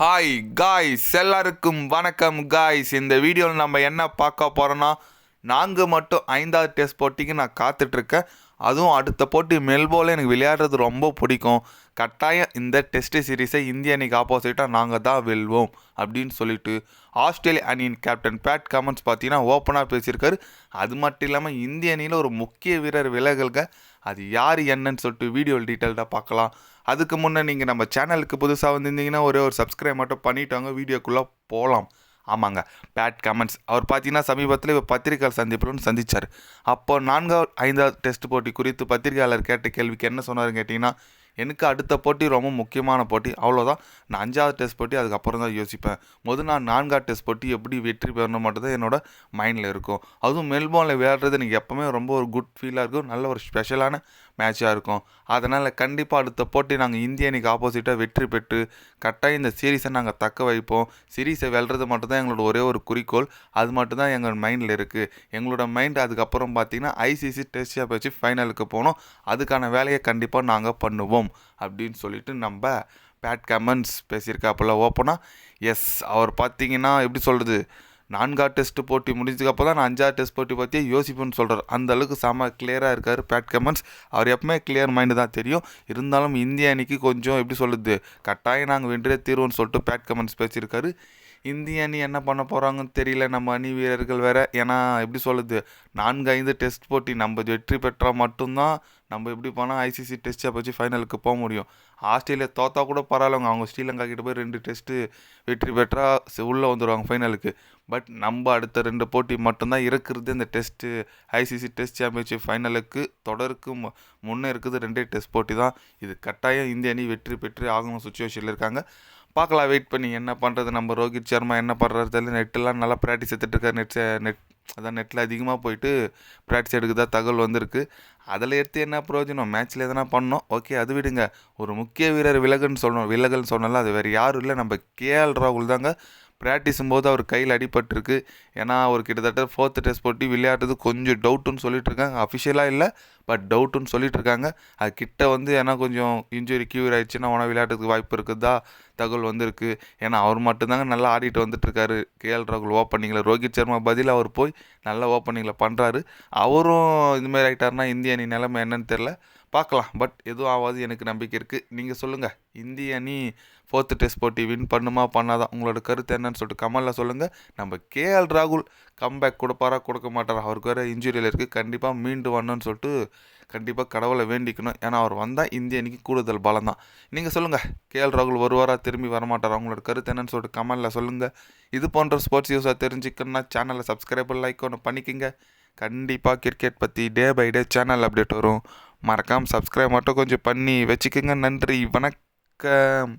Hi guys, எல்லாருக்கும் வணக்கம் guys. இந்த வீடியோவில் நம்ம என்ன பார்க்க போகிறோன்னா, நாங்கள் மட்டும் 5வது டெஸ்ட் போட்டிக்கு நான் காத்துட்ருக்கேன். அதுவும் அடுத்த போட்டி மெல்போர்னில் எனக்கு விளையாடுறது ரொம்ப பிடிக்கும். கட்டாயம் இந்த டெஸ்ட் சீரீஸை இந்திய அணிக்கு ஆப்போசிட்டாக நாங்கள் தான் வெல்வோம் அப்படின்னு சொல்லிட்டு ஆஸ்திரேலியா அணியின் கேப்டன் பேட் கமன்ஸ் பார்த்தீங்கன்னா ஓப்பனாக பேசியிருக்காரு. அது மட்டும் இல்லாமல் இந்திய அணியில் ஒரு முக்கிய வீரர் விலகல்க, அது யார் என்னன்னு சொல்லிட்டு வீடியோவில் டீட்டெயில்டாக பார்க்கலாம். அதுக்கு முன்னே நீங்கள் நம்ம சேனலுக்கு புதுசாக வந்திருந்தீங்கன்னா ஒரே ஒரு சப்ஸ்கிரைப் மட்டும் பண்ணிவிட்டாங்க. வீடியோக்குள்ளே போகலாம். ஆமாங்க, பேட் கமன்ஸ் அவர் பார்த்தீங்கன்னா சமீபத்தில் பத்திரிகையாளர் சந்திப்புன்னு சந்தித்தார். அப்போ 4வது 5வது டெஸ்ட் போட்டி குறித்து பத்திரிகையாளர் கேட்ட கேள்விக்கு என்ன சொன்னார்னு கேட்டிங்கன்னா, எனக்கு அடுத்த போட்டி ரொம்ப முக்கியமான போட்டி, அவ்வளோதான். நான் 5வது டெஸ்ட் போட்டி அதுக்கப்புறம் தான் யோசிப்பேன். நான் 4வது டெஸ்ட் போட்டி எப்படி வெற்றி பெறணும் மட்டும் தான் என்னோட மைண்டில் இருக்கும். அதுவும் மெல்போர்னில் விளையாடுறது எனக்கு எப்போவுமே ரொம்ப ஒரு குட் ஃபீலாக இருக்கும். நல்ல ஒரு ஸ்பெஷலான மேட்சாக இருக்கும். அதனால் கண்டிப்பாக அடுத்த போட்டி நாங்கள் இந்திய அணிக்கு ஆப்போசிட்டாக வெற்றி பெற்று கட்டாயம் இந்த சீரீஸை நாங்கள் தக்க வைப்போம். சீரீஸை வெல்றது மட்டும்தான் எங்களோட ஒரே ஒரு குறிக்கோள். அது மட்டும்தான் எங்கள் மைண்டில் இருக்குது. எங்களோட மைண்ட் அதுக்கப்புறம் பார்த்திங்கன்னா ஐசிசி டெஸ்ட் சாம்பியன்ஷிப் ஃபைனலுக்கு போகணும். அதுக்கான வேலையை கண்டிப்பாக நாங்கள் பண்ணுவோம் அப்படின்னு சொல்லிட்டு நம்ம பேட் கமன்ஸ் பேசியிருக்காப்புல ஓப்பனாக. எஸ், அவர் பார்த்தீங்கன்னா எப்படி சொல்கிறது, 4வது டெஸ்ட் போட்டி முடிஞ்சதுக்கப்புறம் தான் நான் 5வது டெஸ்ட் போட்டி பற்றியே யோசிப்புன்னு சொல்கிறார். அந்த அளவுக்கு செம கிளியராக இருக்கார் பேட் கமன்ஸ். அவர் எப்பவுமே கிளியர் மைண்டு தான் தெரியும். இருந்தாலும் இந்திய அணிக்கு கொஞ்சம் எப்படி சொல்லுது, கட்டாயம் நாங்கள் வென்றே தீர்வோன்னு சொல்லிட்டு பேட் கமன்ஸ் பேசியிருக்காரு. இந்திய அணி என்ன பண்ண போகிறாங்கன்னு தெரியல. நம்ம அணி வீரர்கள் வேறு. ஏன்னா எப்படி சொல்லுது, 4-5 டெஸ்ட் போட்டி நம்ம வெற்றி பெற்றால் மட்டும்தான் நம்ம எப்படி போனால் ஐசிசி டெஸ்ட்டை வச்சு ஃபைனலுக்கு போக முடியும். ஆஸ்திரேலியா தோற்றா கூட பரவாயில்லங்க, அவங்க ஸ்ரீலங்கா கிட்ட போய் 2 டெஸ்ட்டு வெற்றி பெற்றால் உள்ளே வந்துடுவாங்க ஃபைனலுக்கு. பட் நம்ம அடுத்த 2 போட்டி மட்டும்தான் இருக்கிறது. இந்த டெஸ்ட்டு ஐசிசி டெஸ்ட் சாம்பியன்ஷிப் ஃபைனலுக்கு தொடருக்கு முன்னே இருக்குது 2 டெஸ்ட் போட்டி தான். இது கட்டாயம் இந்திய அணி வெற்றி பெற்று ஆகணும் சுச்சுவேஷனில் இருக்காங்க. பார்க்கலாம், வெயிட் பண்ணி என்ன பண்ணுறது. நம்ம ரோஹித் சர்மா என்ன பண்ணுறது தெரியல. நெட்டெல்லாம் நல்லா ப்ராக்டிஸ் எடுத்துகிட்ருக்காரு. நெட்டில் அதிகமாக போயிட்டு ப்ராக்டிஸ் எடுக்குதா தகவல் வந்திருக்கு. அதில் எடுத்து என்ன பிரயோஜனம், மேட்ச்சில் எதனா பண்ணோம். ஓகே, அது விடுங்க. ஒரு முக்கிய வீரர் விலகல்னு சொன்னால அது வேறு யாரும் இல்லை, நம்ம கேஎல் ராகுல் தாங்க. ப்ராக்டிஸும் போது அவர் கையில் அடிபட்டிருக்கு. ஏன்னா அவர் கிட்டத்தட்ட 4th டெஸ்ட் போட்டி விளையாடுறது கொஞ்சம் டவுட்டுன்னு சொல்லிட்டுருக்காங்க. அஃபிஷியலாக இல்லை, பட் டவுட்டுன்னு சொல்லிட்டுருக்காங்க. அது கிட்ட ஏன்னா கொஞ்சம் இன்ஜுரி க்யூர் ஆகிடுச்சுன்னா அவனை விளையாடுறதுக்கு வாய்ப்பு இருக்குதா தகவல் வந்திருக்கு. ஏன்னா அவர் மட்டும்தாங்க நல்லா ஆடிட்டு வந்துட்டுருக்காரு. கேஎல் ராகுல் ஓப்பனிங்கில், ரோஹித் சர்மா பதில் அவர் போய் நல்லா ஓப்பனிங்கில் பண்ணுறாரு. அவரும் இதுமாரி ஆகிட்டாருன்னா இந்திய அணி நிலைமை என்னன்னு தெரில, பார்க்கலாம். பட் எதுவும் ஆகாது, எனக்கு நம்பிக்கை இருக்குது. நீங்கள் சொல்லுங்கள், இந்திய அணி 4th டெஸ்ட் போட்டி வின் பண்ணுமா பண்ணாதான், உங்களோட கருத்து என்னன்னு சொல்லிட்டு கமெண்டில் சொல்லுங்கள். நம்ம கேஎல் ராகுல் கம்பேக் கொடுப்பாரா கொடுக்க மாட்டாரா, அவருக்கு வேறு இன்ஜுரியில் இருக்குது. கண்டிப்பாக மீண்டு வரணும்னு சொல்லிட்டு கண்டிப்பாக கடவுளை வேண்டிக்கணும். ஏன்னா அவர் வந்தால் இந்திய அணிக்கு கூடுதல் பலம் தான். நீங்கள் சொல்லுங்கள், கேஎல் ராகுல் வருவாரா திரும்பி வரமாட்டாரா, உங்களோட கருத்து என்னன்னு சொல்லிட்டு கமெண்டில் சொல்லுங்கள். இது போன்ற ஸ்போர்ட்ஸ் நியூஸாக தெரிஞ்சுக்கணுன்னா சேனலை சப்ஸ்கிரைப் லைக் ஒன்று பண்ணிக்கோங்க. கண்டிப்பாக கிரிக்கெட் பற்றி day by day channel update வரும். மறக்காமல் சப்ஸ்கிரைப் மட்டும் கொஞ்சம் பண்ணி வச்சுக்கோங்க. நன்றி, வணக்கம்.